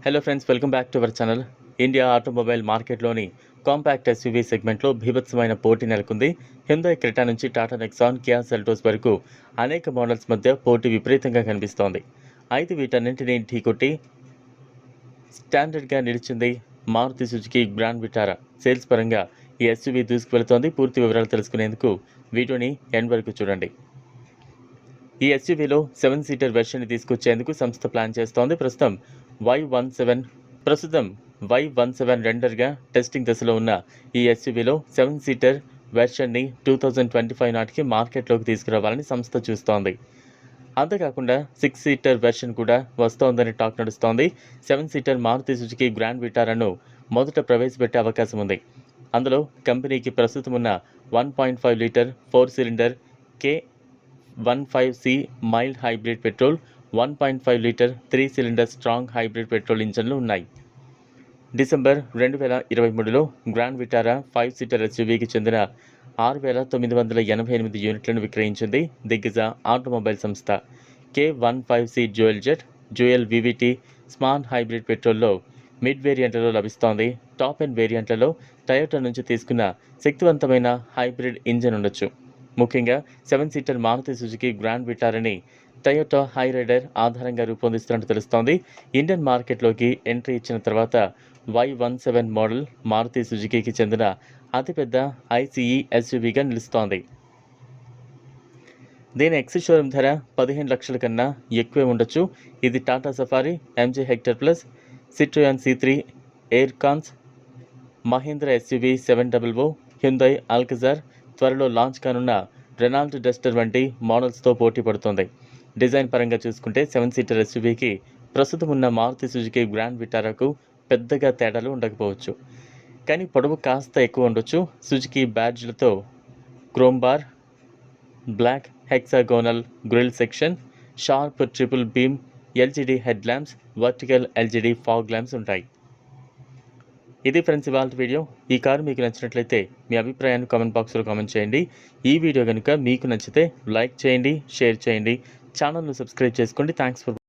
Hello friends, welcome back to our channel. India automobile మార్కెట్లోని compact SUV సెగ్మెంట్లో బీభత్సమైన పోటీ నెలకొంది. హ్యుందాయ్ క్రెటా నుంచి టాటా నెక్సాన్, కియా సెల్టోస్ వరకు అనేక మోడల్స్ మధ్య పోటీ విపరీతంగా కనిపిస్తోంది. అయితే వీటన్నింటినీ ఢీకొట్టి స్టాండర్డ్గా నిలిచింది Maruti Suzuki Grand Vitara. Sales పరంగా ఈ ఎస్యూవీ దూసుకువెళుతోంది. పూర్తి వివరాలు తెలుసుకునేందుకు వీడియోని ఎండ్ వరకు చూడండి. ఈ ఎస్యూవీలో 7 సీటర్ వెర్షన్ని తీసుకొచ్చేందుకు సంస్థ ప్లాన్ చేస్తోంది. ప్రస్తుతం Y17 రెండర్గా టెస్టింగ్ దశలో ఉన్న ఈ ఎస్యూవీలో 7 సీటర్ వెర్షన్ని 2025 నాటికి మార్కెట్లోకి తీసుకురావాలని సంస్థ చూస్తోంది. అంతేకాకుండా 6 సీటర్ వెర్షన్ కూడా వస్తోందని టాక్ నడుస్తోంది. 7 సీటర్ మారుతి సుజుకి గ్రాండ్ విటారాను మొదట ప్రవేశపెట్టే అవకాశం ఉంది. అందులో కంపెనీకి ప్రస్తుతం ఉన్న 1.5 litre 4 cylinder K15C mild hybrid petrol, 1.5 litre 3 cylinder strong hybrid petrol ఇంజన్లు ఉన్నాయి. డిసెంబర్ 2023లో గ్రాండ్ విటారా 5 సీటర్ ఎస్యూవీకి చెందిన 6,988 యూనిట్లను విక్రయించింది. దిగ్గజ ఆటోమొబైల్ సంస్థ K15C dual jet, dual VVT smart hybrid పెట్రోల్లో మిడ్ వేరియంట్లలో లభిస్తోంది. టాప్ ఎండ్ వేరియంట్లలో టయోటా నుంచి తీసుకున్న శక్తివంతమైన హైబ్రిడ్ ఇంజన్ ఉండొచ్చు. ముఖ్యంగా 7 సీటర్ మారుతి సుజుకి గ్రాండ్ విటారాని టయోటా హై రైడర్ ఆధారంగా రూపొందిస్తున్నట్టు తెలుస్తోంది. ఇండియన్ మార్కెట్లోకి ఎంట్రీ ఇచ్చిన తర్వాత Y17 మోడల్ మారుతి సుజుకీకి చెందిన అతిపెద్ద ICE ఎస్యూవీగా నిలుస్తోంది. దీని ఎక్స్ షోరూమ్ ధర 15 లక్షల కన్నా ఎక్కువే ఉండొచ్చు. ఇది Tata Safari, MG Hector plus, Citroen C3 Aircross, Mahindra SUV 700, Hyundai Alcazar, త్వరలో లాంచ్ కానున్న రెనాల్ట్ డస్టర్ వంటి మోడల్స్తో పోటీ పడుతోంది. డిజైన్ పరంగా చూసుకుంటే 7 సీటర్ ఎస్యూవీకి ప్రస్తుతం ఉన్న మారుతి సుజుకి గ్రాండ్ విటారాకు పెద్దగా తేడాలు ఉండకపోవచ్చు. కానీ పొడవు కాస్త ఎక్కువ ఉండొచ్చు. సుజుకి బ్యాడ్జ్లతో chrome bar, black hexagonal grille section, sharp triple beam LCD head lamps, vertical LCD fog lamps ఉంటాయి. ఇది ఫ్రెండ్స్ ఇవాళ వీడియో. ఈ కారు మీకు నచ్చినట్లయితే మీ అభిప్రాయాన్ని కామెంట్ బాక్స్లో కామెంట్ చేయండి. ఈ వీడియో కనుక మీకు నచ్చితే లైక్ చేయండి, షేర్ చేయండి, ఛానల్ను సబ్స్క్రైబ్ చేసుకోండి. Thanks for